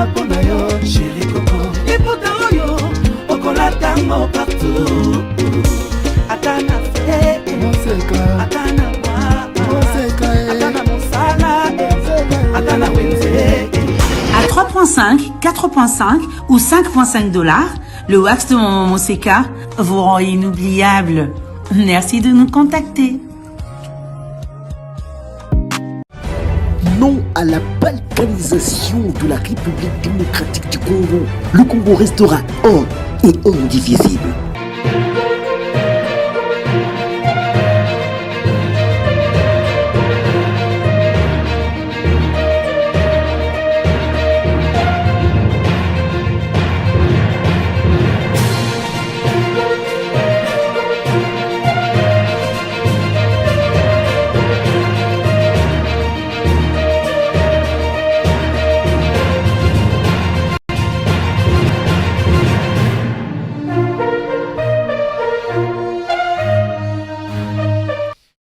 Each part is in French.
na pona yo chéri Coco liputa oyo okola tango partout atana fe moseka atana wa moseka atana mosala atana wenze. À 3.5, 4.5 ou 5.5 $, le wax de Maman Moseka vous rend inoubliable. Merci de nous contacter. Non à la balkanisation de la République démocratique du Congo. Le Congo restera un et indivisible.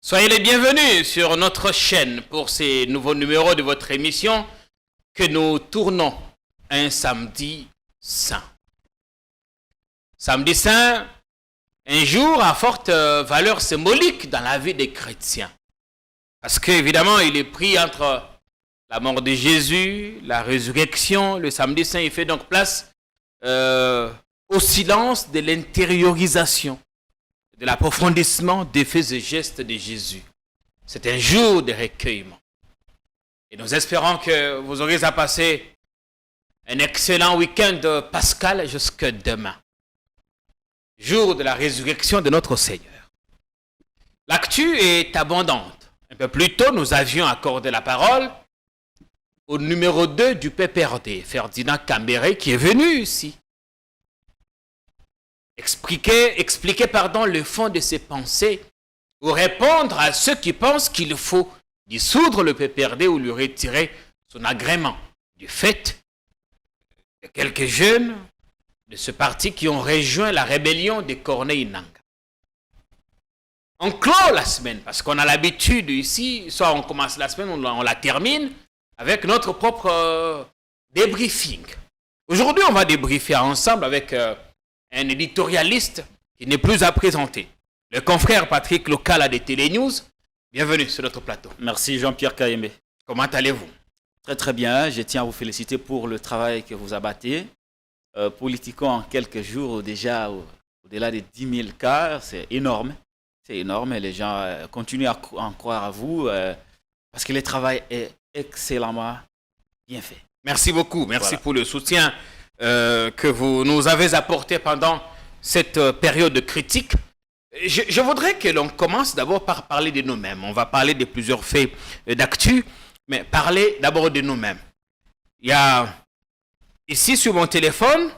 Soyez les bienvenus sur notre chaîne pour ces nouveaux numéros de votre émission que nous tournons un samedi saint. Samedi saint, un jour à forte valeur symbolique dans la vie des chrétiens. Parce qu'évidemment, il est pris entre la mort de Jésus, la résurrection. Le samedi saint, il fait donc place au silence de l'intériorisation, de l'approfondissement des faits et gestes de Jésus. C'est un jour de recueillement. Et nous espérons que vous aurez à passer un excellent week-end pascal jusque demain. Jour de la résurrection de notre Seigneur. L'actu est abondante. Un peu plus tôt, nous avions accordé la parole au numéro 2 du PPRD, Ferdinand Cambéré, qui est venu ici expliquer le fond de ses pensées ou répondre à ceux qui pensent qu'il faut dissoudre le PPRD ou lui retirer son agrément du fait de quelques jeunes de ce parti qui ont rejoint la rébellion de Corneille Nangaa. On clôt la semaine parce qu'on a l'habitude ici, soit on commence la semaine, on la termine avec notre propre débriefing. Aujourd'hui, on va débriefer ensemble avec un éditorialiste qui n'est plus à présenter. Le confrère Patrick Lokala de Télénews, bienvenue sur notre plateau. Merci Jean-Pierre Kayembe. Comment allez-vous? Très très bien, je tiens à vous féliciter pour le travail que vous abattez. Politico en quelques jours déjà au-delà de 10 000 cas, c'est énorme. C'est énorme et les gens continuent à en croire à vous parce que le travail est excellemment bien fait. Merci beaucoup, merci pour le soutien que vous nous avez apporté pendant cette période de critique. Je voudrais que l'on commence d'abord par parler de nous-mêmes. On va parler de plusieurs faits d'actu, mais parler d'abord de nous-mêmes. Il y a ici sur mon téléphone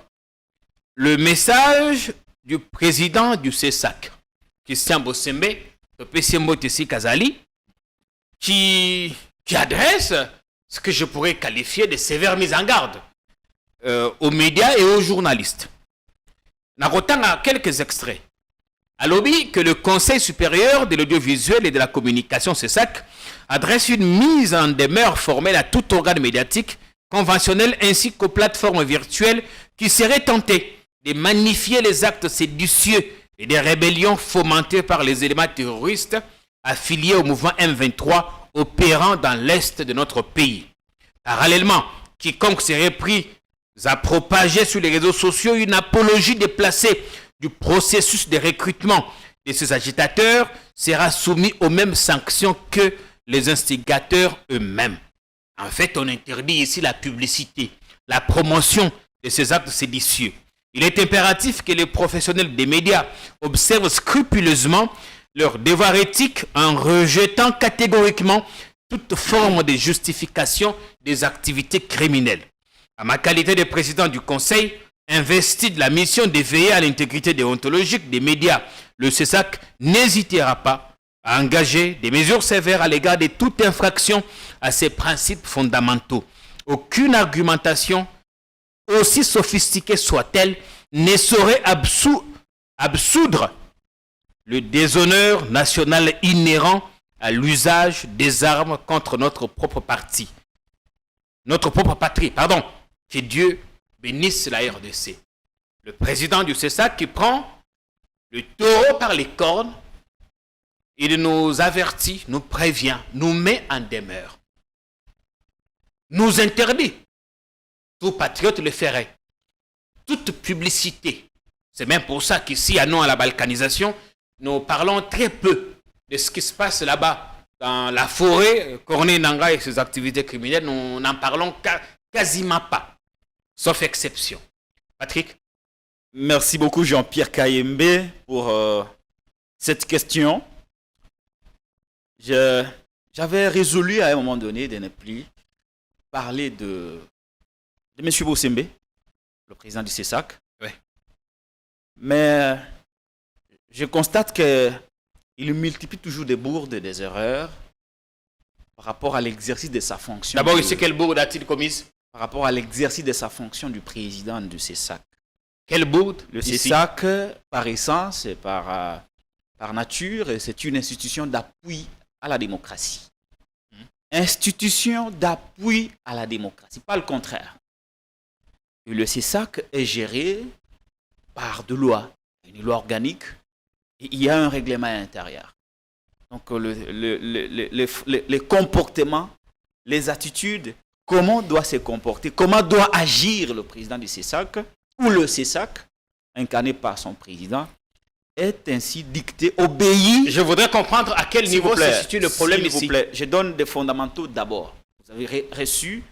le message du président du CESAC, Christian Bossembe, Pesembo Tessi Kazali, qui adresse ce que je pourrais qualifier de sévère mise en garde aux médias et aux journalistes. Narotanga quelques extraits. À lobby que le Conseil supérieur de l'audiovisuel et de la communication CESAC adresse une mise en demeure formelle à tout organe médiatique conventionnel ainsi qu'aux plateformes virtuelles qui seraient tentées de magnifier les actes séditieux et des rébellions fomentées par les éléments terroristes affiliés au mouvement M23 opérant dans l'est de notre pays. Parallèlement, quiconque serait pris à propager sur les réseaux sociaux une apologie déplacée du processus de recrutement de ces agitateurs sera soumis aux mêmes sanctions que les instigateurs eux-mêmes. En fait, on interdit ici la publicité, la promotion de ces actes séditieux. Il est impératif que les professionnels des médias observent scrupuleusement leur devoir éthique en rejetant catégoriquement toute forme de justification des activités criminelles. À ma qualité de président du Conseil, investi de la mission de veiller à l'intégrité déontologique des médias, le CESAC n'hésitera pas à engager des mesures sévères à l'égard de toute infraction à ces principes fondamentaux. Aucune argumentation, aussi sophistiquée soit-elle, ne saurait absoudre le déshonneur national inhérent à l'usage des armes contre notre propre patrie, Que Dieu bénisse la RDC. Le président du CESAC qui prend le taureau par les cornes, il nous avertit, nous prévient, nous met en demeure. Nous interdit. Tout patriote le ferait. Toute publicité. C'est même pour ça qu'ici, à nous, à la balkanisation, nous parlons très peu de ce qui se passe là-bas, dans la forêt. Corneille Nangaa et ses activités criminelles, nous n'en parlons quasiment pas, sauf exception. Patrick? Merci beaucoup Jean-Pierre Kayembe pour cette question. J'avais résolu à un moment donné de ne plus parler de M. Bossembe, le président du CESAC. Oui. Mais je constate qu'il multiplie toujours des bourdes et des erreurs par rapport à l'exercice de sa fonction. D'abord, ici, quelle bourde a-t-il commise? Par rapport à l'exercice de sa fonction du président du CESAC. Quelle bourde? Le CESAC, par essence et par nature, c'est une institution d'appui à la démocratie. Institution d'appui à la démocratie, pas le contraire. Et le CESAC est géré par deux lois, une loi organique et il y a un règlement intérieur. Donc les comportements, les attitudes, comment doit se comporter, comment doit agir le président du CESAC ou le CESAC, incarné par son président, est ainsi dicté, obéi. Je voudrais comprendre à quel niveau se situe le problème ici. S'il vous plaît, je donne des fondamentaux d'abord. Vous avez reçu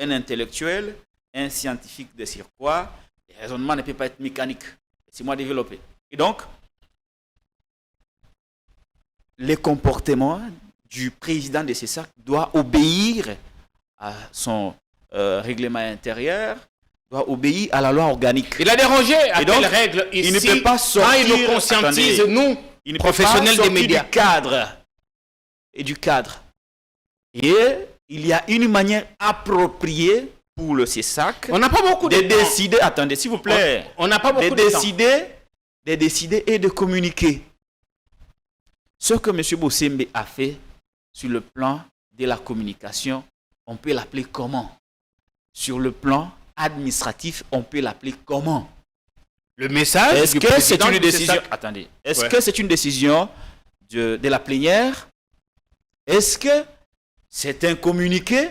un intellectuel, un scientifique de surcroît. Le raisonnement ne peut pas être mécanique. C'est moi développé. Et donc, les comportements du président de CESAC doit obéir à son règlement intérieur, doit obéir à la loi organique. Il a dérangé à quelle règle ici? Il ne peut pas sortir. Il nous conscientise, nous, professionnels des médias. Du cadre et du cadre. Et il y a une manière appropriée pour le CESAC. On n'a pas beaucoup de décider. Attendez, s'il vous plaît. On n'a pas beaucoup de temps. De décider et de communiquer. Ce que M. Bossembe a fait sur le plan de la communication, on peut l'appeler comment? Sur le plan administratif, on peut l'appeler comment? Le message. Est-ce que c'est une décision? Attendez. Est-ce que c'est une décision de la plénière? Est-ce que c'est un communiqué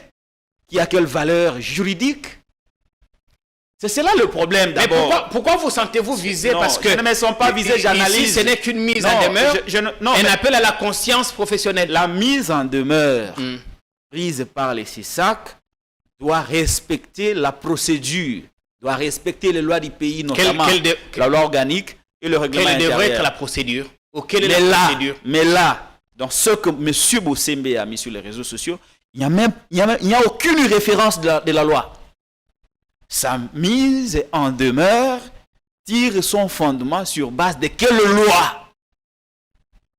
qui a quelle valeur juridique? C'est cela le problème d'abord. Mais pourquoi vous sentez-vous visé? Non, parce que je ne me sens pas visé, j'analyse. Ici, ce n'est qu'une mise en demeure. Un appel à la conscience professionnelle. La mise en demeure prise par les CESAC doit respecter la procédure, doit respecter les lois du pays, notamment la loi organique et le règlement intérieur. Quelle devrait être la procédure? Quelle est la procédure? Mais là, dans ce que M. Bossembe a mis sur les réseaux sociaux, il n'y a aucune référence de la loi. Sa mise en demeure tire son fondement sur base de quelle loi?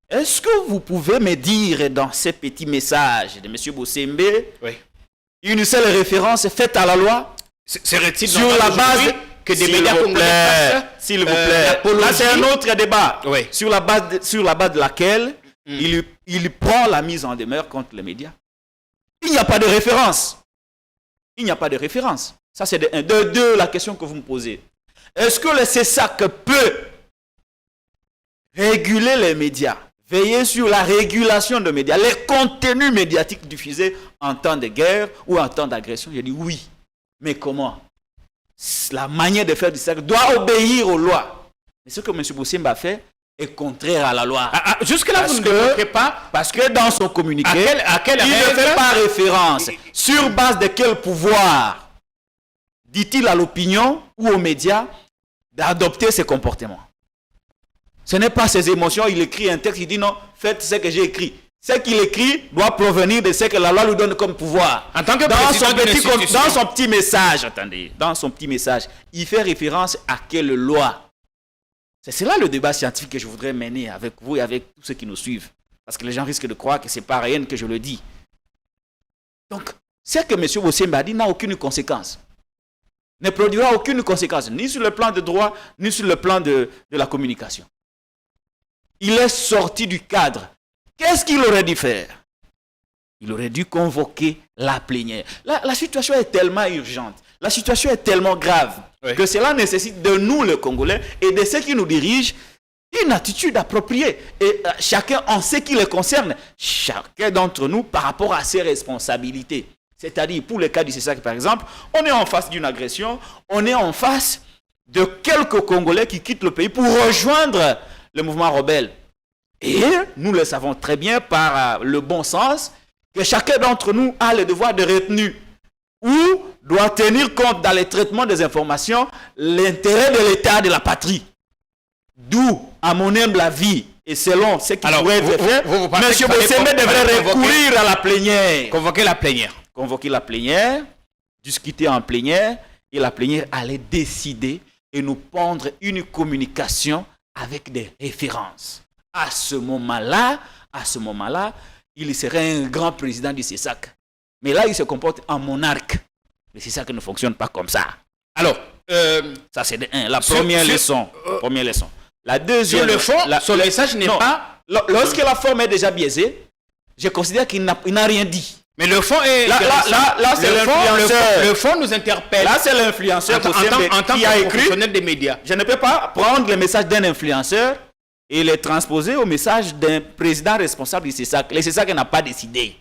Est-ce que vous pouvez me dire dans ces petits messages de M. Bossembe une seule référence faite à la loi? Serait-il sur la base que des médias congolais, s'il vous plaît, là c'est un autre débat, sur la base de laquelle il prend la mise en demeure contre les médias? Il n'y a pas de référence. Il n'y a pas de référence. Ça, c'est de deux la question que vous me posez. Est-ce que le CESAC peut réguler les médias, veiller sur la régulation des médias, les contenus médiatiques diffusés en temps de guerre ou en temps d'agression? J'ai dit oui. Mais comment? La manière de faire du CESAC doit obéir aux lois. Mais ce que M. Bossembe a fait est contraire à la loi. Jusque-là, vous ne démontrez pas. Parce que dans son communiqué, il ne fait pas référence. Sur base de quel pouvoir dit-il à l'opinion ou aux médias d'adopter ces comportements? Ce n'est pas ses émotions. Il écrit un texte, il dit non, faites ce que j'ai écrit. Ce qu'il écrit doit provenir de ce que la loi lui donne comme pouvoir. En tant que dans son petit message, attendez, dans son petit message, il fait référence à quelle loi? C'est cela le débat scientifique que je voudrais mener avec vous et avec tous ceux qui nous suivent. Parce que les gens risquent de croire que ce n'est pas rien que je le dis. Donc, ce que M. Bossembe a dit n'a aucune conséquence. Ne produira aucune conséquence, ni sur le plan de droit, ni sur le plan de la communication. Il est sorti du cadre. Qu'est-ce qu'il aurait dû faire? Il aurait dû convoquer la plénière. La situation est tellement urgente, la situation est tellement grave que cela nécessite de nous, les Congolais, et de ceux qui nous dirigent, une attitude appropriée. Et chacun en ce qui le concerne, chacun d'entre nous par rapport à ses responsabilités. C'est-à-dire, pour le cas du CESAC, par exemple, on est en face d'une agression, on est en face de quelques Congolais qui quittent le pays pour rejoindre le mouvement rebelle. Et nous le savons très bien par le bon sens, que chacun d'entre nous a le devoir de retenue ou doit tenir compte dans le traitement des informations l'intérêt de l'État, de la patrie. D'où, à mon humble avis, et selon ce qui pourrait être fait, M. Bossembe devrait recourir à la plénière. Convoquer la plénière. Convoquer la plénière, discuter en plénière, et la plénière allait décider et nous pondre une communication avec des références. À ce moment-là, il serait un grand président du CESAC. Mais là, il se comporte en monarque. Le CESAC ne fonctionne pas comme ça. Alors, ça c'est la première leçon. Première leçon. La deuxième. Sur le fond, son message n'est pas. Lorsque la forme est déjà biaisée, je considère qu'il n'a rien dit. Mais le fond est. Là, c'est l'influenceur. Le fond nous interpelle. Là, c'est l'influenceur en tant que professionnel des médias. Je ne peux pas prendre le message d'un influenceur et les transposer au message d'un président responsable du CESAC. Le CESAC n'a pas décidé.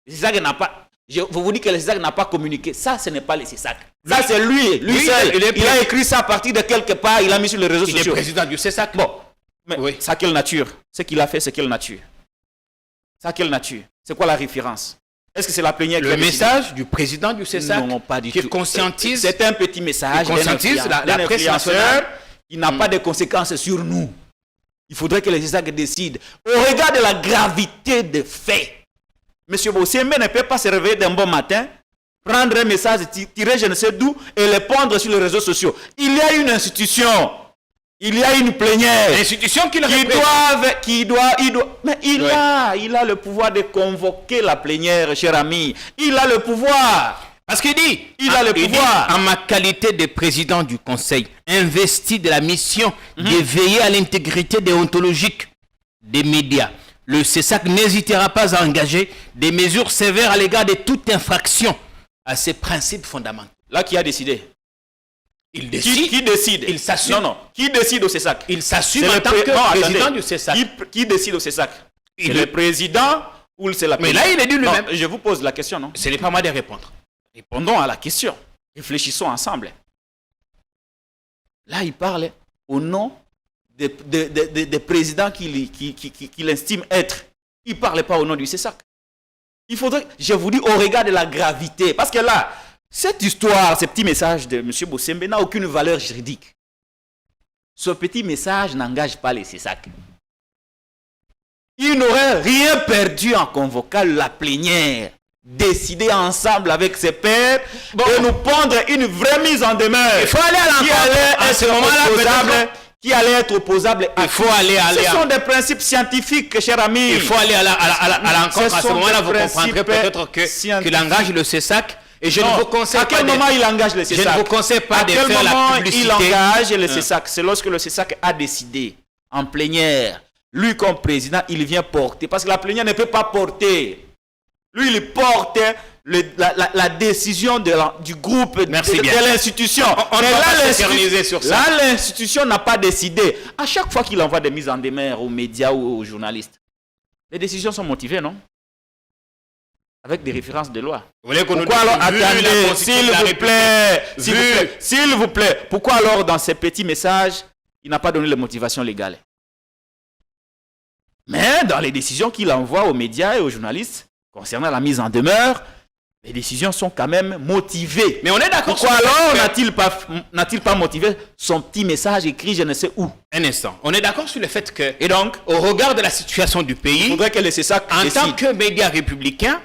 Le CESAC n'a pas. Je vous dis que le CESAC n'a pas communiqué. Ça, ce n'est pas le CESAC. Ça, c'est lui seul. Il a écrit ça à partir de quelque part. Il a mis sur les réseaux sociaux. Il est président du CESAC. Bon. Mais ça, quelle nature? Ce qu'il a fait, c'est quelle nature? Ça, quelle nature? C'est quoi la référence? Est-ce que c'est la plénière? Le message du président du CESAC? Non, pas du tout. Qui conscientise. C'est un petit message. Qui conscientise la presse nationale. Il n'a pas de conséquences sur nous. Il faudrait que le CESAC décide. Au regard de la gravité des faits, M. Bossembe ne peut pas se réveiller d'un bon matin, prendre un message, tirer je ne sais d'où et le pondre sur les réseaux sociaux. Il y a une institution, il y a une plénière. L'institution qui mais il a le pouvoir de convoquer la plénière, cher ami. Il a le pouvoir. Parce qu'il dit, il a le pouvoir. En ma qualité de président du Conseil, investi de la mission de veiller à l'intégrité déontologique des médias, le CESAC n'hésitera pas à engager des mesures sévères à l'égard de toute infraction à ses principes fondamentaux. Là, qui a décidé? Il décide. Qui décide? Il s'assume. Non. Qui décide au CESAC? Il s'assume en tant que président du CESAC. Qui décide au CESAC? C'est le président ou c'est la présidente? Mais là, il est dit lui-même. Je vous pose la question, non? Ce n'est pas moi de répondre. Répondons à la question. Réfléchissons ensemble. Là, il parle au nom des présidents qu'il estime être. Il ne parle pas au nom du CESAC. Il faudrait, je vous dis, au regard de la gravité, parce que là, cette histoire, ce petit message de M. Bossembe n'a aucune valeur juridique. Ce petit message n'engage pas les CESAC. Il n'aurait rien perdu en convoquant la plénière, décider ensemble avec ses pairs de nous pondre une vraie mise en demeure. Il faut aller à l'encontre. Qui allait être opposable. Il faut aller. Ce sont des principes scientifiques, cher ami. Il faut aller à l'encontre. À ce moment-là, vous comprendrez peut-être qu'il engage le CESAC. Et je ne vous conseille pas. À quel moment il engage le CESAC? Je ne vous conseille pas de faire la publicité. Il engage le CESAC. C'est lorsque le CESAC a décidé en plénière. Lui, comme président, il vient porter. Parce que la plénière ne peut pas porter. Lui, il porte la décision du groupe, de l'institution. Mais là, l'institution n'a pas décidé. À chaque fois qu'il envoie des mises en demeure aux médias ou aux journalistes, les décisions sont motivées, non? Avec des références de loi. Pourquoi alors, attendez, s'il vous plaît, pourquoi alors dans ces petits messages, il n'a pas donné les motivations légales? Mais dans les décisions qu'il envoie aux médias et aux journalistes, concernant la mise en demeure, les décisions sont quand même motivées. Mais on est d'accord. Pourquoi alors n'a-t-il pas motivé son petit message écrit je ne sais où? Un instant. On est d'accord sur le fait que, et donc, au regard de la situation du pays, il faudrait que le CESAC décide. En tant que médias républicains,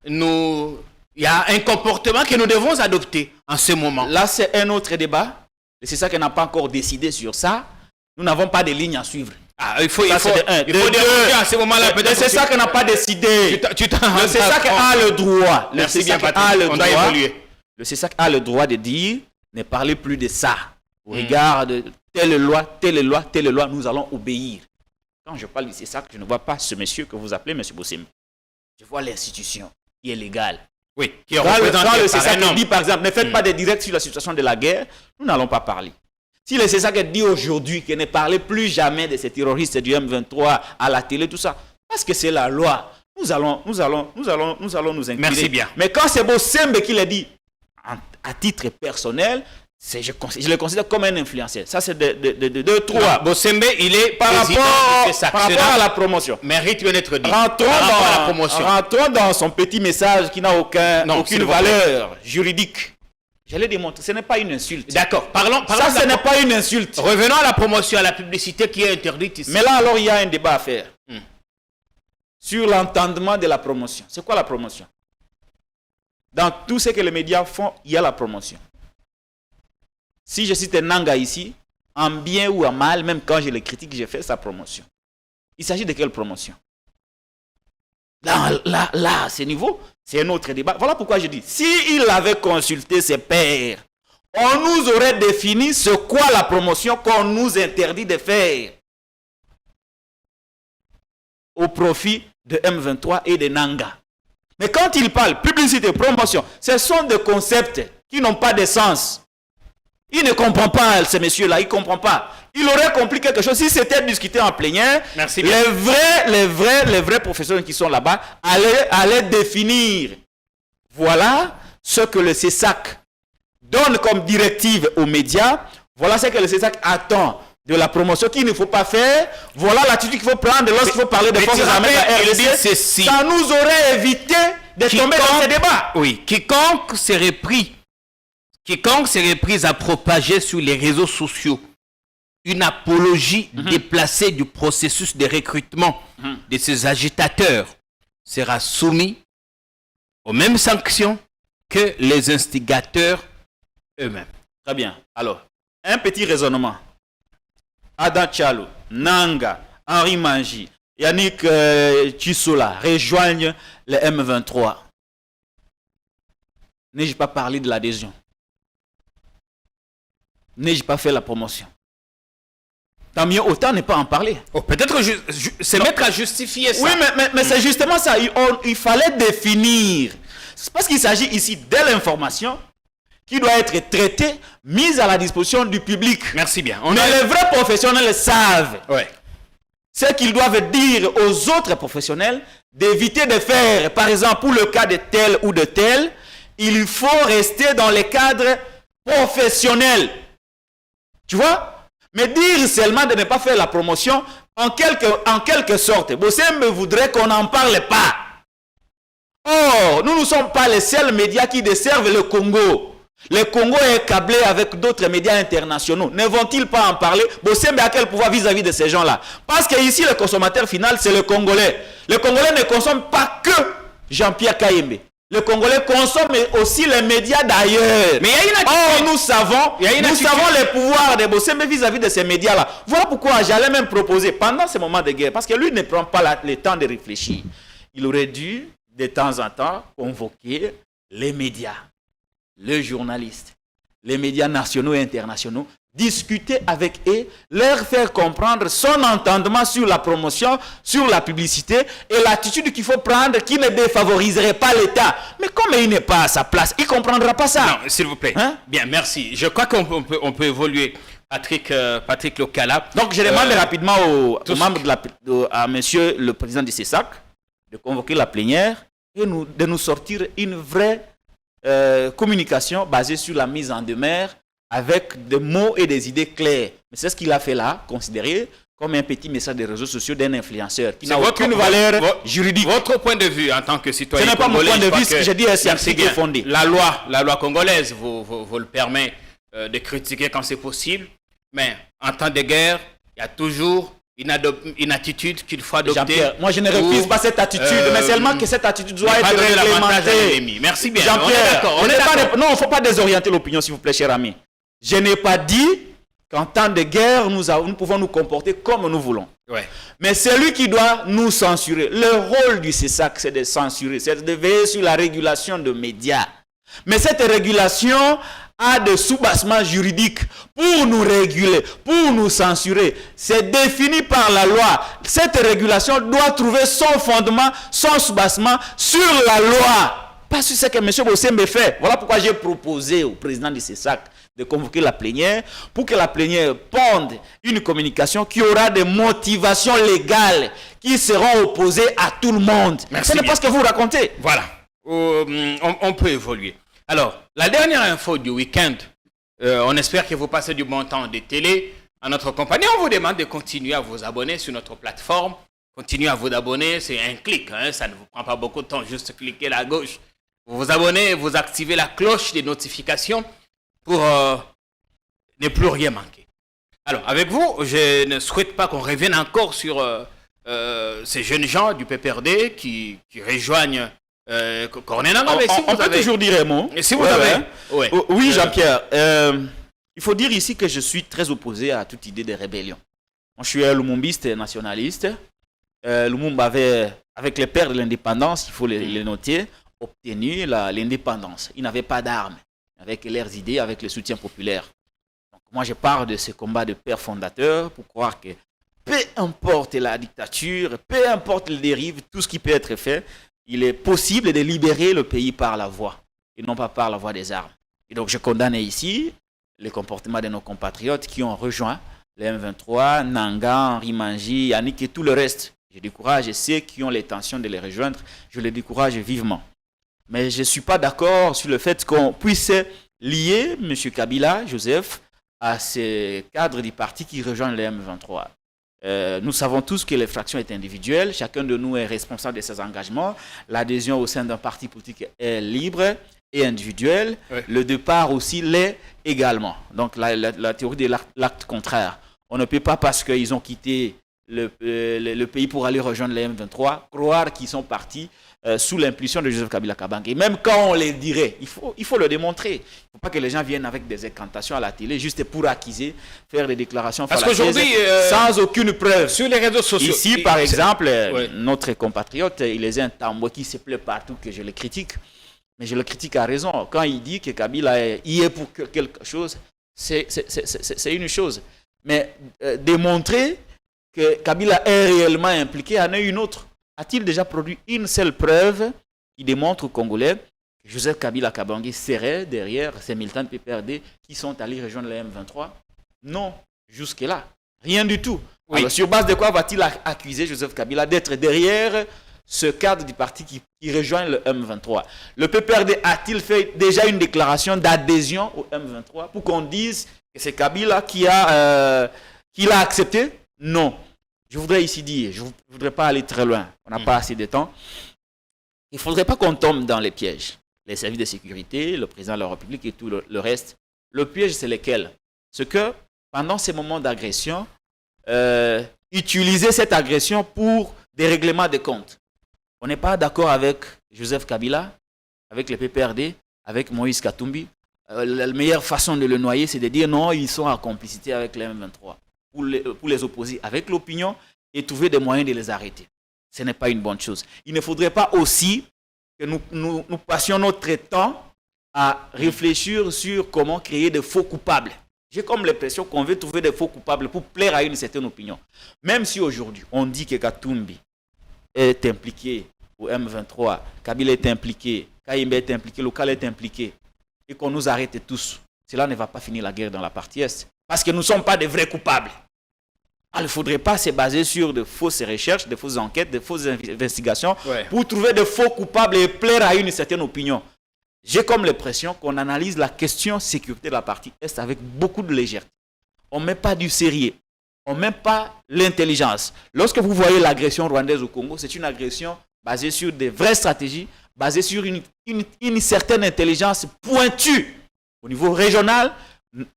il y a un comportement que nous devons adopter en ce moment. Là, c'est un autre débat. Le CESAC n'a pas encore décidé sur ça. Nous n'avons pas de lignes à suivre. Il faut à ce moment-là. Le CESAC n'a pas décidé. Le CESAC a le droit. Le CESAC a le droit de dire, ne parlez plus de ça. Au regard de telle loi, nous allons obéir. Quand je parle du CESAC, je ne vois pas ce monsieur que vous appelez M. Bossembe. Je vois l'institution. qui est légal. Oui, qui est Quand représenté le par un CESAC homme. dit, par exemple, ne faites pas des directs sur la situation de la guerre, nous n'allons pas parler. Si le CESAC dit aujourd'hui qu'il ne parlait plus jamais de ces terroristes du M23 à la télé, tout ça, parce que c'est la loi, nous allons nous incliner. Merci bien. Mais quand c'est Bossembe qui l'a dit, à titre personnel, je le considère comme un influenceur. Ça, c'est de trois. Bossembe, il est Par rapport à la promotion. Mérite bien d'être dit. Rentrons dans son petit message qui n'a aucune valeur juridique. Je l'ai démontré, ce n'est pas une insulte. D'accord. Parlons ce n'est pas une insulte. Revenons à la promotion, à la publicité qui est interdite ici. Mais là, alors, il y a un débat à faire sur l'entendement de la promotion. C'est quoi la promotion? Dans tout ce que les médias font, il y a la promotion. Si je cite Nanga ici, en bien ou en mal, même quand je le critique, j'ai fait sa promotion. Il s'agit de quelle promotion? Là, à ce niveau, c'est un autre débat. Voilà pourquoi je dis, s'il avait consulté ses pairs, on nous aurait défini ce qu'est la promotion qu'on nous interdit de faire au profit de M23 et de Nanga. Mais quand il parle publicité, promotion, ce sont des concepts qui n'ont pas de sens. Il ne comprend pas, ces messieurs-là, il ne comprend pas. Il aurait compris quelque chose si c'était discuté en plénière. Merci bien. Les vrais professionnels qui sont là-bas allaient définir. Voilà ce que le CESAC donne comme directive aux médias. Voilà ce que le CESAC attend de la promotion qu'il ne faut pas faire. Voilà l'attitude qu'il faut prendre lorsqu'il faut parler de forces armées de la RDC. Ça nous aurait évité de tomber dans ces débats. Oui, quiconque serait pris à propager sur les réseaux sociaux une apologie déplacée du processus de recrutement de ces agitateurs sera soumis aux mêmes sanctions que les instigateurs eux-mêmes. Très bien. Alors, un petit raisonnement. Adam Tchalo, Nanga, Henri Manji, Yannick Chisola rejoignent le M23. N'ai-je pas parlé de l'adhésion? N'ai-je pas fait la promotion? Tant mieux, autant ne pas en parler. Peut-être se mettre à justifier ça. Oui, mais c'est justement ça. Il fallait définir. C'est parce qu'il s'agit ici de l'information qui doit être traitée, mise à la disposition du public. Merci bien. Mais les vrais professionnels savent. Ouais. Ce qu'ils doivent dire aux autres professionnels d'éviter de faire, par exemple, pour le cas de tel ou de tel, il faut rester dans les cadres professionnels. Tu vois? Mais dire seulement de ne pas faire la promotion, en quelque sorte, Bossembe voudrait qu'on n'en parle pas. Or, nous ne sommes pas les seuls médias qui desservent le Congo. Le Congo est câblé avec d'autres médias internationaux. Ne vont-ils pas en parler? Bossembe a quel pouvoir vis-à-vis de ces gens-là? Parce que ici, le consommateur final, c'est le Congolais. Le Congolais ne consomme pas que Jean-Pierre Kayembe. Le Congolais consomme aussi les médias d'ailleurs. Mais il y a une attitude. Nous savons les pouvoirs de Bossembe vis-à-vis de ces médias-là. Voilà pourquoi j'allais même proposer, pendant ce moment de guerre, parce que lui ne prend pas le temps de réfléchir, il aurait dû, de temps en temps, convoquer les médias, les journalistes, les médias nationaux et internationaux, discuter avec eux, leur faire comprendre son entendement sur la promotion, sur la publicité et l'attitude qu'il faut prendre qui ne défavoriserait pas l'État. Mais comme il n'est pas à sa place, il ne comprendra pas ça. Non, s'il vous plaît. Hein? Bien, merci. Je crois qu'on peut évoluer. Patrick Lokala. Donc, je demande rapidement aux membres à monsieur le président du CESAC de convoquer la plénière et de nous sortir une vraie communication basée sur la mise en demeure avec des mots et des idées claires. Mais c'est ce qu'il a fait là, considéré comme un petit message des réseaux sociaux d'un influenceur qui n'a aucune valeur juridique. Votre point de vue en tant que citoyen congolais. Ce n'est pas mon point de vue, ce que je dis est scientifique et fondé. La loi congolaise vous le permet de critiquer quand c'est possible, mais en temps de guerre, il y a toujours une attitude qu'il faut adopter. Jean-Pierre, moi je ne refuse pas cette attitude, mais seulement que cette attitude doit être réglementée. Merci bien. Jean-Pierre, non, il ne faut pas désorienter l'opinion, s'il vous plaît, cher ami. Je n'ai pas dit qu'en temps de guerre, nous pouvons nous comporter comme nous voulons. Ouais. Mais c'est lui qui doit nous censurer. Le rôle du CESAC, c'est de censurer, c'est de veiller sur la régulation de médias. Mais cette régulation a des soubassements juridiques pour nous réguler, pour nous censurer. C'est défini par la loi. Cette régulation doit trouver son fondement, son soubassement sur la loi. Pas sur ce que M. Bossembe fait. Voilà pourquoi j'ai proposé au président du CESAC de convoquer la plénière pour que la plénière ponde une communication qui aura des motivations légales qui seront opposées à tout le monde. Merci Ce n'est pas ce que vous racontez. Voilà. On peut évoluer. Alors, la dernière info du week-end, on espère que vous passez du bon temps de télé à notre compagnie. On vous demande de continuer à vous abonner sur notre plateforme. Continuez à vous abonner, c'est un clic, hein, ça ne vous prend pas beaucoup de temps, juste cliquer à gauche. Vous vous abonnez, vous activez la cloche des notifications pour ne plus rien manquer. Alors, avec vous, je ne souhaite pas qu'on revienne encore sur ces jeunes gens du PPRD qui rejoignent Corneille Nangaa. On peut toujours dire un mot. Si vous avez... Oui, Jean-Pierre. Il faut dire ici que je suis très opposé à toute idée de rébellion. Moi, je suis un lumumbiste nationaliste. Lumumba avait, avec les pères de l'indépendance, il faut les noter, obtenu l'indépendance. Ils n'avaient pas d'armes, avec leurs idées, avec le soutien populaire. Donc, moi, je parle de ce combat de pères fondateurs pour croire que peu importe la dictature, peu importe les dérives, tout ce qui peut être fait, il est possible de libérer le pays par la voie, et non pas par la voie des armes. Et donc, je condamne ici les comportements de nos compatriotes qui ont rejoint les M23, Nangaa, Henri Mangi, Yannick et tout le reste. Je décourage ceux qui ont l'intention de les rejoindre, je les décourage vivement. Mais je ne suis pas d'accord sur le fait qu'on puisse lier M. Kabila, Joseph, à ces cadres du parti qui rejoignent les M23. Nous savons tous que l'infraction est individuelle, chacun de nous est responsable de ses engagements. L'adhésion au sein d'un parti politique est libre et individuelle. Oui. Le départ aussi l'est également. Donc la théorie de l'acte contraire. On ne peut pas, parce qu'ils ont quitté le pays pour aller rejoindre les M23, croire qu'ils sont partis sous l'impulsion de Joseph Kabila Kabange. Et même quand on les dirait, il faut le démontrer. Il ne faut pas que les gens viennent avec des incantations à la télé juste pour acquiser, faire des déclarations parce qu'aujourd'hui, sans aucune preuve. Sur les réseaux sociaux. Ici, par exemple, notre compatriote, il est un tambour qui se plaît partout que je le critique. Mais je le critique à raison. Quand il dit que Kabila y est pour quelque chose, c'est une chose. Mais démontrer que Kabila est réellement impliqué en est une autre. A-t-il déjà produit une seule preuve qui démontre aux Congolais que Joseph Kabila Kabange serait derrière ces militants de PPRD qui sont allés rejoindre les M23? Non, jusque-là, rien du tout. Oui. Alors, sur base de quoi va-t-il accuser Joseph Kabila d'être derrière ce cadre du parti qui rejoint le M23? Le PPRD a-t-il fait déjà une déclaration d'adhésion au M23 pour qu'on dise que c'est Kabila qui l'a accepté? Non. Je voudrais ici dire, je ne voudrais pas aller très loin, on n'a pas assez de temps. Il ne faudrait pas qu'on tombe dans les pièges. Les services de sécurité, le président de la République et tout le reste. Le piège, c'est lequel? C'est que pendant ces moments d'agression, utiliser cette agression pour des règlements de comptes. On n'est pas d'accord avec Joseph Kabila, avec le PPRD, avec Moïse Katumbi. La meilleure façon de le noyer, c'est de dire non, ils sont en complicité avec les M23. Pour les opposer avec l'opinion et trouver des moyens de les arrêter. Ce n'est pas une bonne chose. Il ne faudrait pas aussi que nous passions notre temps à réfléchir sur comment créer des faux coupables. J'ai comme l'impression qu'on veut trouver des faux coupables pour plaire à une certaine opinion. Même si aujourd'hui, on dit que Katumbi est impliqué au M23, Kabila est impliqué, Kayembe est impliqué, Lokal est impliqué, et qu'on nous arrête tous, cela ne va pas finir la guerre dans la partie Est. Parce que nous ne sommes pas des vrais coupables. Alors, il ne faudrait pas se baser sur de fausses recherches, de fausses enquêtes, de fausses investigations pour trouver de faux coupables et plaire à une certaine opinion. J'ai comme l'impression qu'on analyse la question sécurité de la partie Est avec beaucoup de légèreté. On ne met pas du sérieux. On ne met pas l'intelligence. Lorsque vous voyez l'agression rwandaise au Congo, c'est une agression basée sur des vraies stratégies, basée sur une certaine intelligence pointue au niveau régional,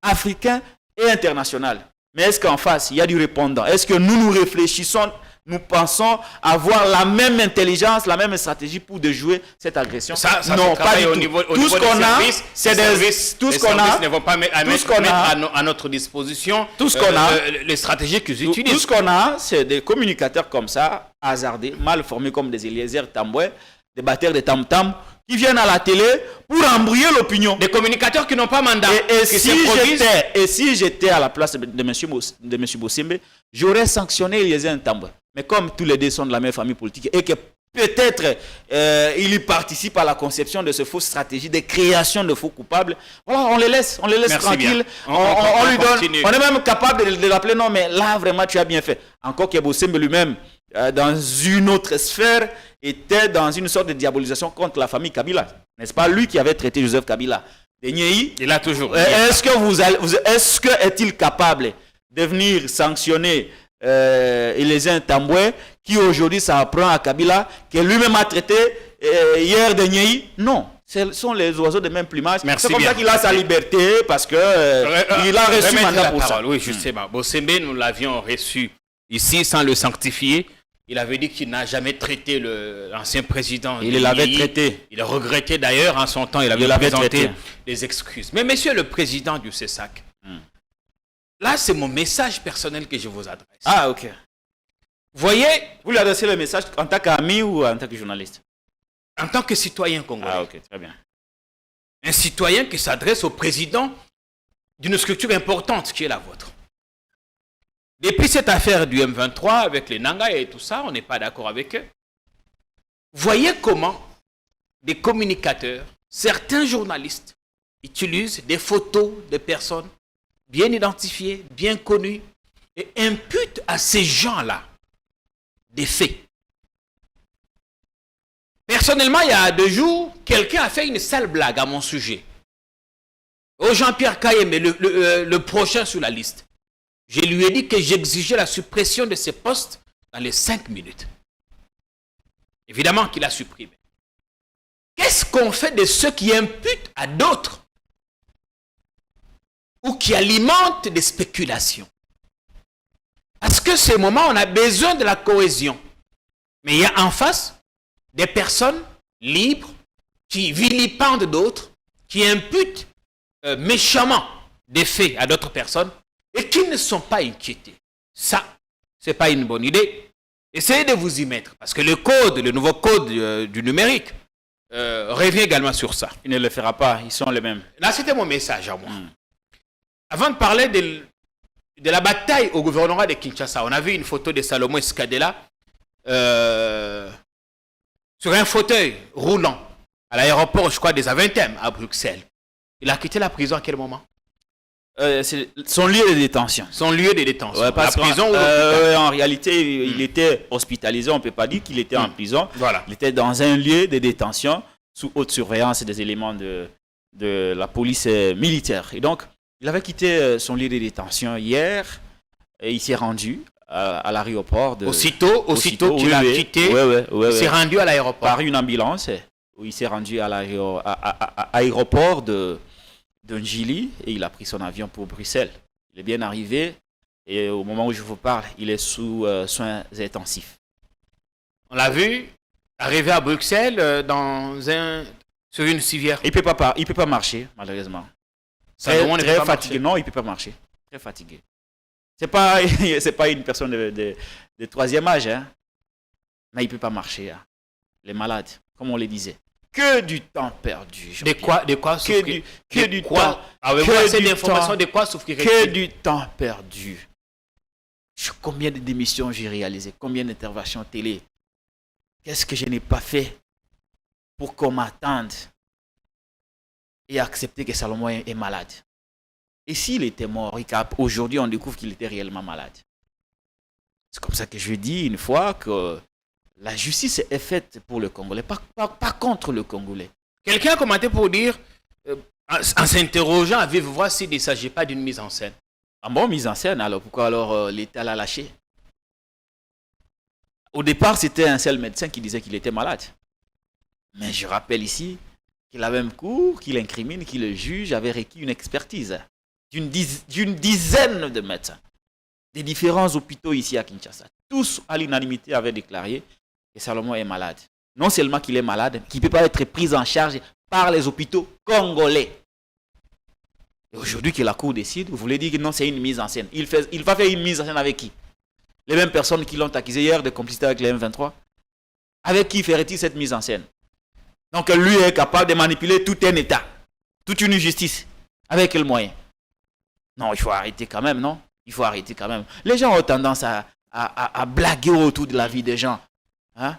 africain et international. Mais est-ce qu'en face, il y a du répondant? Est-ce que nous réfléchissons, nous pensons avoir la même intelligence, la même stratégie pour déjouer cette agression? Non, pas du tout. Tout ce qu'on a, c'est tout ce qu'on a, ne vont pas mettre à notre disposition tout ce qu'on a, les stratégies qu'ils utilisent. Tout ce qu'on a, c'est des communicateurs comme ça, hasardés, mal formés comme des Eliezer Tamboué, des batteurs de tam-tam, qui viennent à la télé pour embrouiller l'opinion. Des communicateurs qui n'ont pas mandat. Et si j'étais à la place de M. Bossembe, j'aurais sanctionné Eliezer Ntambwe. Mais comme tous les deux sont de la même famille politique et que peut-être il y participe à la conception de ce faux stratégie de création de faux coupables, voilà, on les laisse tranquilles. On lui donne. On est même capable de l'appeler non, mais là vraiment tu as bien fait. Encore que Bossembe lui-même, dans une autre sphère, était dans une sorte de diabolisation contre la famille Kabila. N'est-ce pas lui qui avait traité Joseph Kabila? Il a toujours. Est-il capable de venir sanctionner Eliezer Ntambwe qui aujourd'hui s'apprend à Kabila, que lui-même a traité hier de Nyei? Non. Ce sont les oiseaux de même plumage. C'est comme ça qu'il a sa liberté parce que il a reçu mandat pour ça. Oui, justement. Bossembe, nous l'avions reçu ici sans le sanctifier. Il avait dit qu'il n'a jamais traité l'ancien président. Il l'avait traité. Il a regretté d'ailleurs en son temps. Il avait présenté des excuses. Mais monsieur le président du CESAC, là c'est mon message personnel que je vous adresse. Ah, ok. Voyez, vous lui adressez le message en tant qu'ami ou en tant que journaliste? En tant que citoyen congolais. Ah, ok, très bien. Un citoyen qui s'adresse au président d'une structure importante qui est la vôtre. Depuis cette affaire du M23 avec les Nanga et tout ça, on n'est pas d'accord avec eux. Voyez comment des communicateurs, certains journalistes utilisent des photos de personnes bien identifiées, bien connues et imputent à ces gens-là des faits. Personnellement, il y a 2 jours, quelqu'un a fait une sale blague à mon sujet. Au Jean-Pierre Kayembe, le prochain sur la liste. Je lui ai dit que j'exigeais la suppression de ses postes dans les 5 minutes. Évidemment qu'il a supprimé. Qu'est-ce qu'on fait de ceux qui imputent à d'autres ou qui alimentent des spéculations? Parce que ces moments, on a besoin de la cohésion. Mais il y a en face des personnes libres qui vilipendent d'autres, qui imputent méchamment des faits à d'autres personnes et qui ne sont pas inquiétés. Ça, ce n'est pas une bonne idée. Essayez de vous y mettre. Parce que le nouveau code du numérique revient également sur ça. Il ne le fera pas, ils sont les mêmes. Là, c'était mon message à moi. Avant de parler de la bataille au gouvernorat de Kinshasa, on a vu une photo de Salomon Escadela sur un fauteuil roulant à l'aéroport, je crois, des Aventem à Bruxelles. Il a quitté la prison à quel moment? C'est son lieu de détention. Son lieu de détention. Ouais, la prison en réalité, il était hospitalisé. On ne peut pas dire qu'il était en prison. Voilà. Il était dans un lieu de détention sous haute surveillance des éléments de la police militaire. Et donc, il avait quitté son lieu de détention hier et il s'est rendu à l'aéroport. Aussitôt qu'il a quitté, il s'est rendu à l'aéroport. Par une ambulance, où il s'est rendu à l'aéroport de Njili et il a pris son avion pour Bruxelles. Il est bien arrivé et au moment où je vous parle, il est sous soins intensifs. On l'a vu arriver à Bruxelles sur une civière. Il peut pas marcher, malheureusement. Très fatigué. Non, il ne peut pas marcher. Très fatigué. C'est pas une personne de troisième âge, hein. Mais il ne peut pas marcher. Hein. Les malades, comme on le disait. Que du temps perdu. De quoi souffrir? Que du temps. Avez-vous assez d'informations de quoi souffrir? Que du temps perdu. Combien de démissions j'ai réalisées? Combien d'interventions télé? Qu'est-ce que je n'ai pas fait pour qu'on m'attende et accepter que Salomon est malade? Et s'il était mort, aujourd'hui on découvre qu'il était réellement malade. C'est comme ça que je dis une fois que la justice est faite pour le Congolais, pas contre le Congolais. Quelqu'un a commenté pour dire, en s'interrogeant à vivre voir s'il ne s'agit pas d'une mise en scène. Ah bon, mise en scène, alors pourquoi alors l'État l'a lâché? Au départ, c'était un seul médecin qui disait qu'il était malade. Mais je rappelle ici que la même cour qui l'incrimine, qui le juge, avait requis une expertise d'une dizaine de médecins des différents hôpitaux ici à Kinshasa. Tous, à l'unanimité, avaient déclaré que Salomon est malade. Non seulement qu'il est malade, qu'il ne peut pas être pris en charge par les hôpitaux congolais. Et aujourd'hui que la Cour décide, vous voulez dire que non, c'est une mise en scène. Il va faire une mise en scène avec qui? Les mêmes personnes qui l'ont accusé hier de complicité avec les M23. Avec qui ferait-il cette mise en scène? Donc lui est capable de manipuler tout un État, toute une justice. Avec quel moyen? Non, il faut arrêter quand même, non? Il faut arrêter quand même. Les gens ont tendance à blaguer autour de la vie des gens. Hein?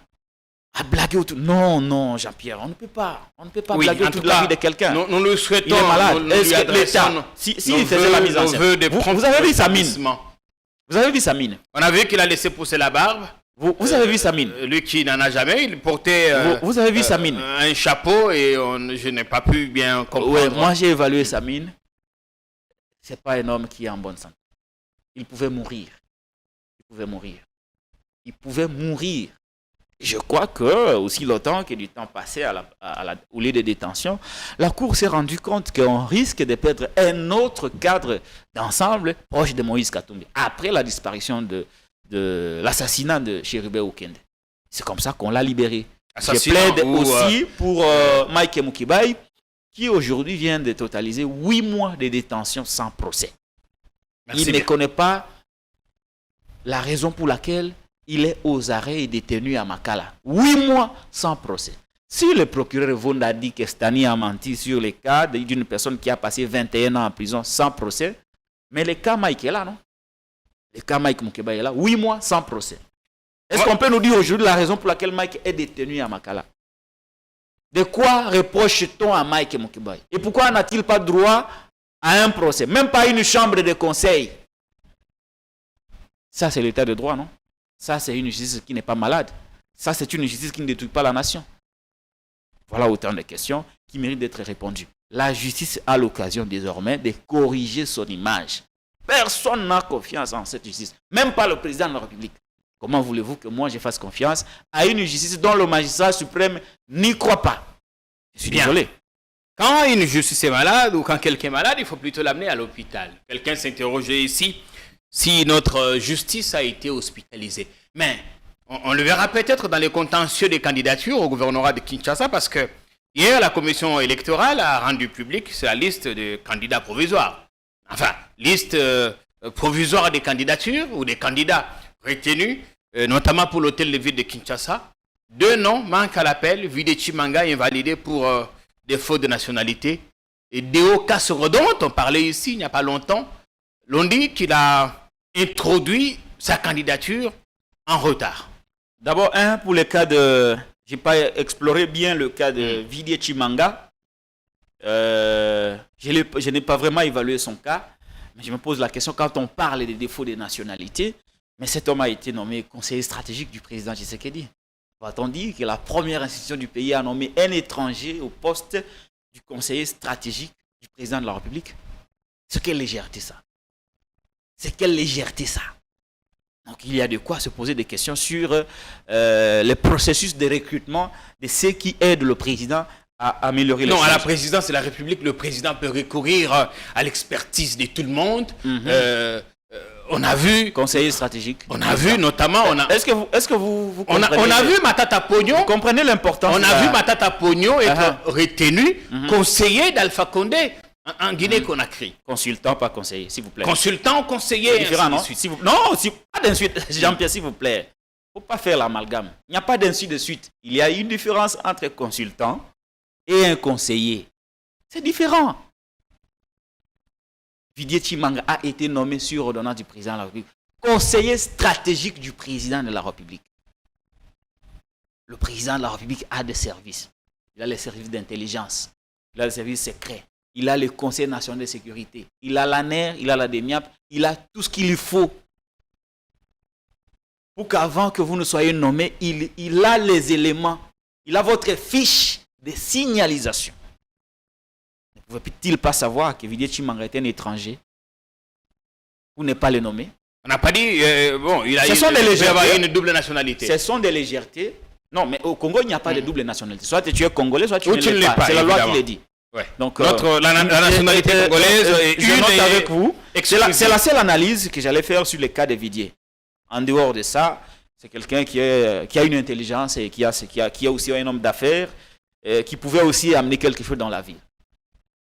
À blaguer autour. Non, Jean-Pierre, on ne peut pas. On ne peut pas blaguer autour de la vie de quelqu'un. Nous le souhaitons. Il est malade. Est-ce que l'État, s'il faisait la mise en scène, vous avez vu sa mine? Vous avez vu sa mine? On a vu qu'il a laissé pousser la barbe. Vous avez vu sa mine? Lui qui n'en a jamais, il portait vous avez vu sa mine? Un chapeau et je n'ai pas pu bien comprendre. Ouais, moi j'ai évalué sa mine. C'est pas un homme qui est en bonne santé. Il pouvait mourir. Il pouvait mourir. Je crois que, aussi longtemps que du temps passé au lieu de détention, la Cour s'est rendue compte qu'on risque de perdre un autre cadre d'ensemble proche de Moïse Katumbi, après la disparition de l'assassinat de Chérubé Okende. C'est comme ça qu'on l'a libéré. Je plaide aussi pour Mike Mukibai, qui aujourd'hui vient de totaliser 8 mois de détention sans procès. Il ne connaît pas la raison pour laquelle il est aux arrêts et détenu à Makala. 8 mois sans procès. Si le procureur Vonda dit que Stani a menti sur les cas d'une personne qui a passé 21 ans en prison sans procès, mais le cas Mike est là, non? Le cas Mike Mukibai est là, 8 mois sans procès. Est-ce qu'on peut nous dire aujourd'hui la raison pour laquelle Mike est détenu à Makala? De quoi reproche-t-on à Mike Mukibai? Et pourquoi n'a-t-il pas droit à un procès? Même pas une chambre de conseil. Ça, c'est l'état de droit, non? Ça, c'est une justice qui n'est pas malade. Ça, c'est une justice qui ne détruit pas la nation. Voilà autant de questions qui méritent d'être répondues. La justice a l'occasion désormais de corriger son image. Personne n'a confiance en cette justice. Même pas le président de la République. Comment voulez-vous que moi je fasse confiance à une justice dont le magistrat suprême n'y croit pas? Je suis désolé. Quand une justice est malade ou quand quelqu'un est malade, il faut plutôt l'amener à l'hôpital. Quelqu'un s'interrogeait ici si notre justice a été hospitalisée. Mais on le verra peut-être dans les contentieux des candidatures au gouvernorat de Kinshasa parce que hier, la commission électorale a rendu publique sa liste de candidats provisoires. Enfin, liste provisoire des candidatures ou des candidats retenus, notamment pour l'hôtel de ville de Kinshasa. 2 noms manquent à l'appel. Videchi Manga invalidé pour défaut de nationalité. Et Deo Kassoro, dont on parlait ici il n'y a pas longtemps, l'on dit qu'il a introduit sa candidature en retard. D'abord, pour le cas de... Je n'ai pas exploré bien le cas de Videchi Manga. Je n'ai pas vraiment évalué son cas. Mais je me pose la question, quand on parle des défauts de nationalité, mais cet homme a été nommé conseiller stratégique du président Tshisekedi. Va-t-on dire que la première institution du pays a nommé un étranger au poste du conseiller stratégique du président de la République? C'est quelle légèreté ça? C'est quelle légèreté ça? Donc il y a de quoi se poser des questions sur le processus de recrutement de ceux qui aident le président à améliorer les choses. Non, à la présidence de la République, le président peut recourir à l'expertise de tout le monde. On a vu... Conseiller stratégique. On a vu notamment... Est-ce que vous comprenez? On a vu Matata Pogno... Vous comprenez l'importance? On a vu Matata Pogno être retenu conseiller d'Alpha Condé en Guinée-Conakry. Consultant, pas conseiller, s'il vous plaît. Consultant, conseiller... C'est différent, non? Non, pas d'insuite, Jean-Pierre, s'il vous plaît. Il ne faut pas faire l'amalgame. Il n'y a pas d'insuite de suite. Il y a une différence entre consultant et un conseiller. C'est différent. Videchi Manga a été nommé sur ordonnance du président de la République conseiller stratégique du président de la République. Le président de la République a des services. Il a les services d'intelligence, il a les services secrets, il a le Conseil national de sécurité, il a l'ANER, il a la DENIAP, il a tout ce qu'il faut pour qu'avant que vous ne soyez nommé, il a les éléments, il a votre fiche de signalisation. Ne pouvait-il pas savoir que Videchi Manga est un étranger pour ne pas le nommer? On n'a pas dit... il a avoir une double nationalité. Ce sont des légèretés. Non, mais au Congo, il n'y a pas de double nationalité. Soit tu es congolais, soit tu ne l'es pas. C'est la loi qui le dit. Ouais. Donc, la nationalité congolaise est je note avec vous. C'est la seule analyse que j'allais faire sur le cas de Vidier. En dehors de ça, c'est quelqu'un qui a une intelligence et qui a aussi un homme d'affaires qui pouvait aussi amener quelque chose dans la vie.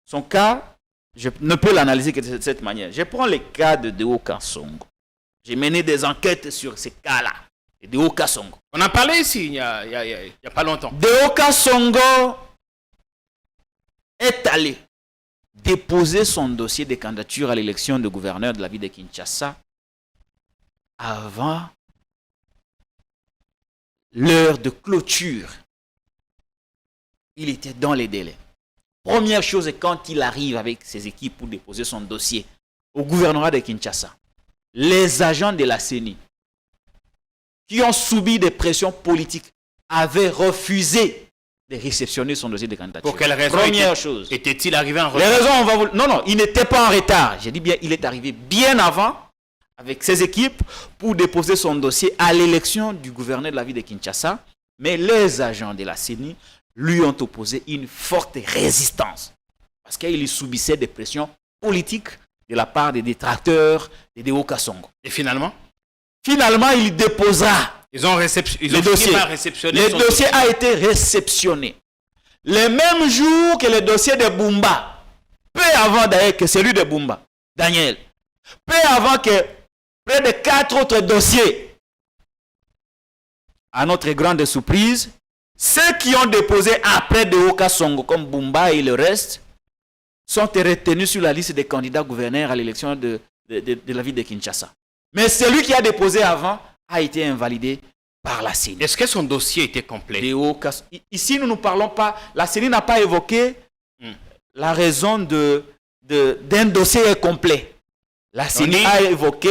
Son cas, je ne peux l'analyser que de cette manière. Je prends le cas de Deo Kassongo. J'ai mené des enquêtes sur ces cas-là. Deo Kassongo. On en parlait ici il y a pas longtemps. Deo Kassongo est allé déposer son dossier de candidature à l'élection de gouverneur de la ville de Kinshasa avant l'heure de clôture. Il était dans les délais. Première chose, quand il arrive avec ses équipes pour déposer son dossier au gouvernorat de Kinshasa, les agents de la CENI qui ont subi des pressions politiques avaient refusé de réceptionner son dossier de candidature. Pour quelle raison Première chose. était-il arrivé en retard? Les raisons, on va vous... Non, il n'était pas en retard. J'ai dit bien, il est arrivé bien avant avec ses équipes pour déposer son dossier à l'élection du gouverneur de la ville de Kinshasa. Mais les agents de la CENI lui ont opposé une forte résistance parce qu'il subissait des pressions politiques de la part des détracteurs de Deo Kasongo. Et finalement, il déposera ils ont fini par réceptionner le dossier a été réceptionné. Le même jour que le dossier de Bumba, peu avant d'ailleurs que celui de Bumba, Daniel, peu avant que près de 4 autres dossiers, à notre grande surprise, ceux qui ont déposé après de Okasongo, comme Bumba et le reste, sont retenus sur la liste des candidats gouverneurs à l'élection de la ville de Kinshasa. Mais celui qui a déposé avant a été invalidé par la CENI. Est-ce que son dossier était complet? Ici, nous ne parlons pas, la CENI n'a pas évoqué la raison d'un dossier incomplet. La CENI a évoqué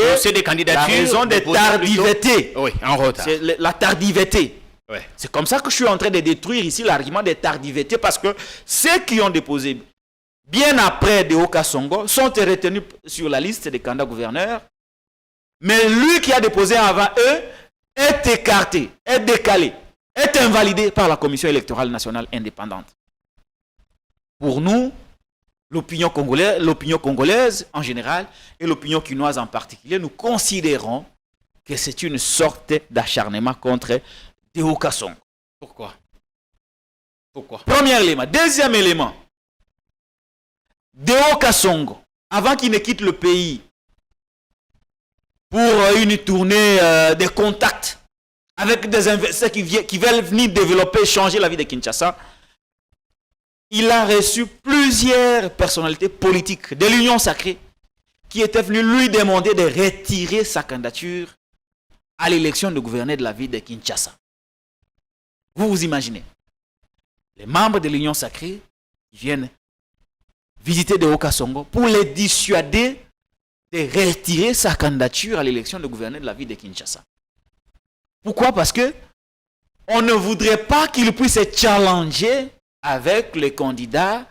la raison de tardivité. Oui, en retard. C'est la tardivité. Ouais. C'est comme ça que je suis en train de détruire ici l'argument de tardivité parce que ceux qui ont déposé bien après Deo Kasongo sont retenus sur la liste des candidats gouverneurs. Mais lui qui a déposé avant eux est écarté, est décalé, est invalidé par la Commission électorale nationale indépendante. Pour nous, l'opinion congolaise en général et l'opinion quinoise en particulier, nous considérons que c'est une sorte d'acharnement contre Deo Kasongo. Pourquoi? Premier élément. Deuxième élément. Deo Kasongo, avant qu'il ne quitte le pays pour une tournée de contacts avec des investisseurs qui veulent venir développer, changer la vie de Kinshasa, il a reçu plusieurs personnalités politiques de l'Union sacrée qui étaient venues lui demander de retirer sa candidature à l'élection de gouverneur de la ville de Kinshasa. Vous vous imaginez, les membres de l'Union sacrée viennent visiter Deo Kasongo pour les dissuader de retirer sa candidature à l'élection de gouverneur de la ville de Kinshasa. Pourquoi? Parce que on ne voudrait pas qu'il puisse se challenger avec le candidat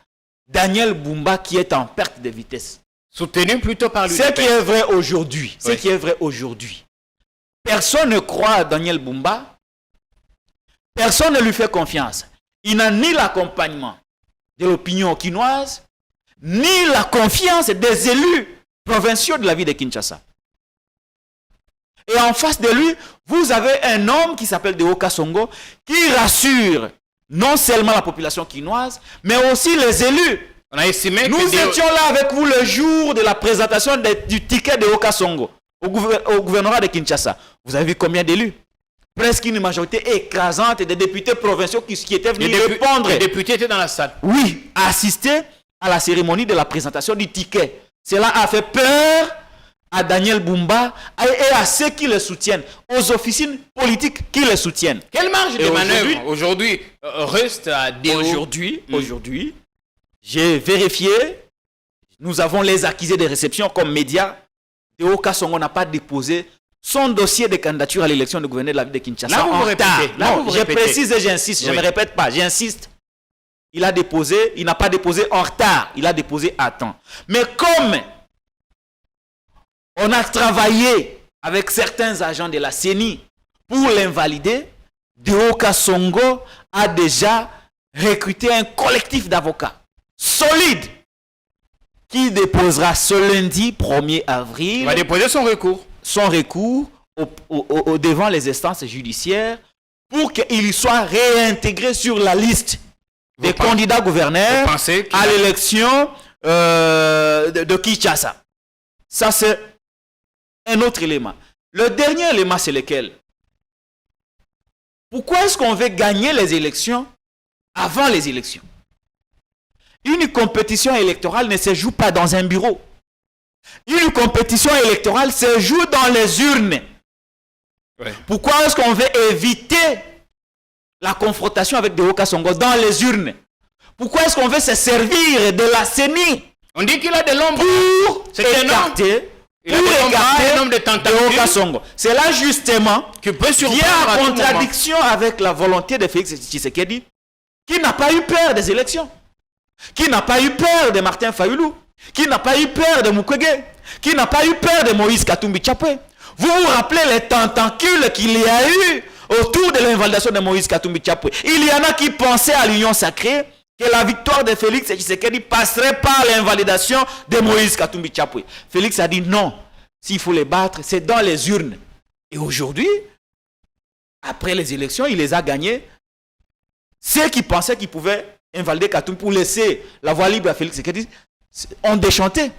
Daniel Bumba qui est en perte de vitesse. Soutenu plutôt par lui. Ce qui est vrai aujourd'hui. Ce qui est vrai aujourd'hui. Personne ne croit à Daniel Bumba. Personne ne lui fait confiance. Il n'a ni l'accompagnement de l'opinion quinoise, ni la confiance des élus provinciaux de la ville de Kinshasa. Et en face de lui, vous avez un homme qui s'appelle Deo Kasongo qui rassure non seulement la population quinoise, mais aussi les élus. On a estimé Nous étions là avec vous le jour de la présentation du ticket de Deo Kasongo au gouvernorat de Kinshasa. Vous avez vu combien d'élus? Presque une majorité écrasante de députés provinciaux qui étaient venus répondre. Les députés étaient dans la salle. Oui, assister à la cérémonie de la présentation du ticket. Cela a fait peur à Daniel Bumba et à ceux qui le soutiennent, aux officines politiques qui le soutiennent. Quelle marge de manœuvre aujourd'hui reste à Deo? Aujourd'hui, j'ai vérifié, nous avons les accusés de réception comme médias. Deo Kasongo n'a pas déposé son dossier de candidature à l'élection de gouverneur de la ville de Kinshasa. Là, vous répétez. Je précise et j'insiste, je ne répète pas, j'insiste. Il n'a pas déposé en retard, il a déposé à temps. Mais comme on a travaillé avec certains agents de la CENI pour l'invalider, Deo Kasongo a déjà recruté un collectif d'avocats solide qui déposera ce lundi 1er avril. Il va déposer son recours. Devant les instances judiciaires pour qu'il soit réintégré sur la liste des candidats gouverneurs à l'élection de Kinshasa. Ça, c'est un autre élément. Le dernier élément, c'est lequel? Pourquoi est-ce qu'on veut gagner les élections avant les élections? Une compétition électorale ne se joue pas dans un bureau. Une compétition électorale se joue dans les urnes. Ouais. Pourquoi est-ce qu'on veut éviter la confrontation avec Deoka Songo dans les urnes? Pourquoi est-ce qu'on veut se servir de la CENI? On dit qu'il a de l'ombre pour écarter Deoka Songo. C'est là justement qu'il y a en contradiction avec la volonté de Félix Tshisekedi, qui n'a pas eu peur des élections, qui n'a pas eu peur de Martin Fayulu, qui n'a pas eu peur de Mukwege, qui n'a pas eu peur de Moïse Katumbi Chapwe. Vous vous rappelez les tentacules qu'il y a eu autour de l'invalidation de Moïse Katumbi Chapwe? Il y en a qui pensaient à l'union sacrée, que la victoire de Félix Tshisekedi passerait par l'invalidation de Moïse Katumbi Chapwe. Félix a dit non, s'il faut les battre, c'est dans les urnes. Et aujourd'hui, après les élections, il les a gagnés. Ceux qui pensaient qu'ils pouvaient invalider Katumbi pour laisser la voie libre à Félix Tshisekedi ont déchanté.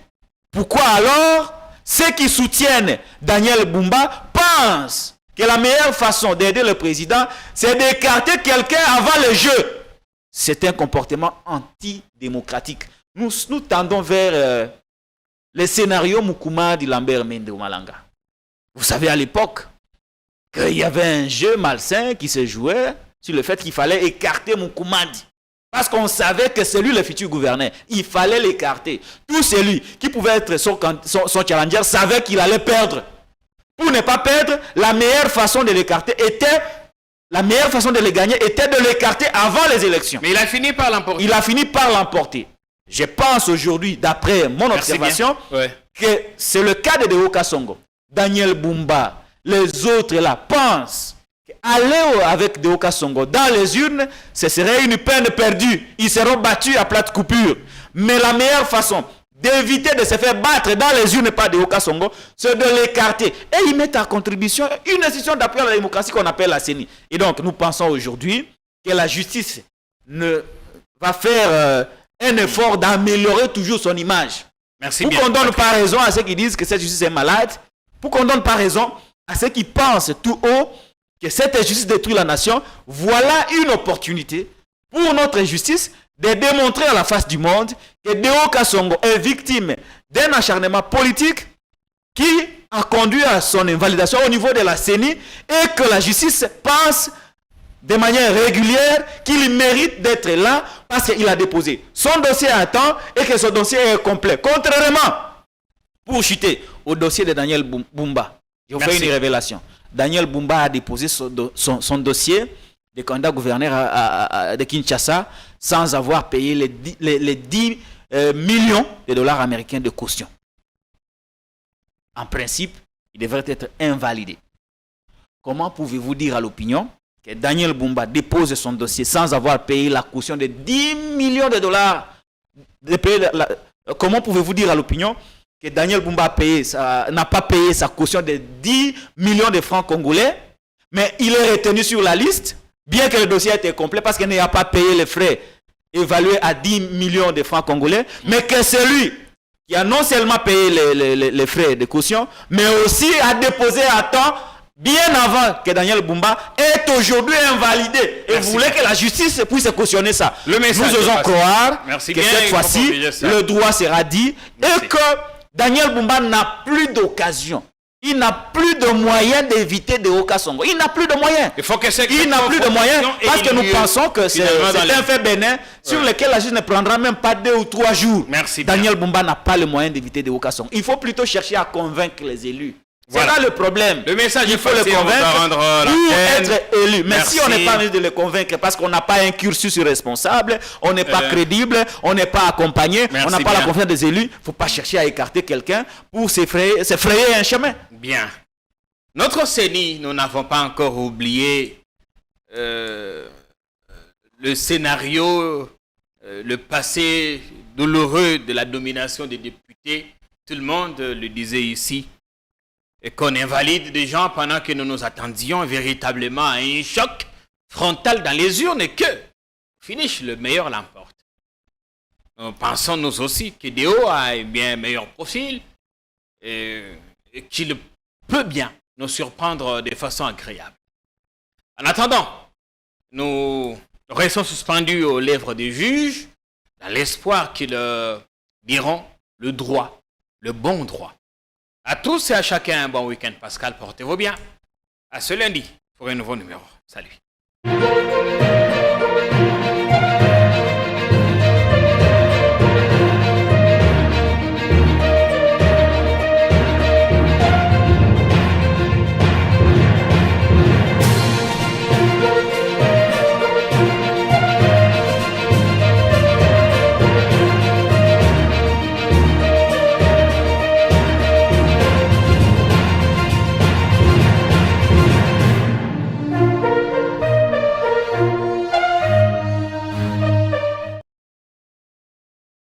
Pourquoi alors ceux qui soutiennent Daniel Bumba pensent que la meilleure façon d'aider le président, c'est d'écarter quelqu'un avant le jeu? C'est un comportement antidémocratique. Nous tendons vers les scénarios Mukuma de Lambert Mende ou Malanga. Vous savez à l'époque qu'il y avait un jeu malsain qui se jouait sur le fait qu'il fallait écarter Mukumadi. Parce qu'on savait que c'est lui le futur gouverneur. Il fallait l'écarter. Tout celui qui pouvait être son challenger savait qu'il allait perdre. Pour ne pas perdre, la meilleure façon de l'écarter était... La meilleure façon de le gagner était de l'écarter avant les élections. Mais il a fini par l'emporter. Il a fini par l'emporter. Je pense aujourd'hui, d'après mon observation, que c'est le cas de Deoka Songo. Daniel Bumba, les autres là, pensent qu'aller avec Deoka Songo dans les urnes, ce serait une peine perdue. Ils seront battus à plate coupure. Mais la meilleure façon d'éviter de se faire battre dans les urnes par Deoka Songo, c'est de l'écarter. Et ils mettent en contribution une institution d'appui à la démocratie qu'on appelle la CENI. Et donc, nous pensons aujourd'hui que la justice va faire un effort d'améliorer toujours son image. Merci pour bien. Qu'on ne donne pas raison à ceux qui disent que cette justice est malade, pour qu'on ne donne pas raison à ceux qui pensent tout haut que cette justice détruit la nation. Voilà une opportunité pour notre justice de démontrer à la face du monde que Deoka Songo est victime d'un acharnement politique qui a conduit à son invalidation au niveau de la CENI et que la justice pense de manière régulière qu'il mérite d'être là parce qu'il a déposé son dossier à temps et que ce dossier est complet. Contrairement, pour chuter au dossier de Daniel Bumba, je vous fais une révélation. Daniel Bumba a déposé son dossier de candidat gouverneur de Kinshasa sans avoir payé les 10 millions de dollars américains de caution. En principe, il devrait être invalidé. Comment pouvez-vous dire à l'opinion que Daniel Bumba dépose son dossier sans avoir payé la caution de 10 millions de dollars? Comment pouvez-vous dire à l'opinion que Daniel Bumba n'a pas payé sa caution de 10 millions de francs congolais, mais il est retenu sur la liste, bien que le dossier ait été complet, parce qu'il n'a pas payé les frais évalués à 10 millions de francs congolais, mais que celui qui a non seulement payé les frais de caution, mais aussi a déposé à temps, bien avant que Daniel Bumba est aujourd'hui invalidé. Et vous voulez que la justice puisse cautionner ça. Nous osons croire que cette fois-ci, le droit sera dit et que Daniel Bumba n'a plus d'occasion. Il n'a plus de moyens d'éviter Deoka Songo. Il n'a plus de moyens. Il n'a plus de moyens parce que nous pensons que c'est un fait bénin sur lequel la justice ne prendra même pas 2 ou 3 jours. Daniel Bumba n'a pas le moyen d'éviter Deoka Songo. Il faut plutôt chercher à convaincre les élus. C'est là le problème. Le message, il faut le convaincre pour être élu. Mais si on n'est pas venu de le convaincre parce qu'on n'a pas un cursus responsable, on n'est pas crédible, on n'est pas accompagné, on n'a pas la confiance des élus, il ne faut pas chercher à écarter quelqu'un pour se frayer un chemin. Bien. Notre CENI, nous n'avons pas encore oublié le scénario, le passé douloureux de la domination des députés. Tout le monde le disait ici. Et qu'on invalide des gens pendant que nous nous attendions véritablement à un choc frontal dans les urnes et que, finish, le meilleur l'emporte. Nous pensons nous aussi que Deo a un bien meilleur profil et qu'il peut bien nous surprendre de façon agréable. En attendant, nous restons suspendus aux lèvres des juges dans l'espoir qu'ils diront le droit, le bon droit. À tous et à chacun, un bon week-end. Pascal, portez-vous bien. À ce lundi pour un nouveau numéro. Salut.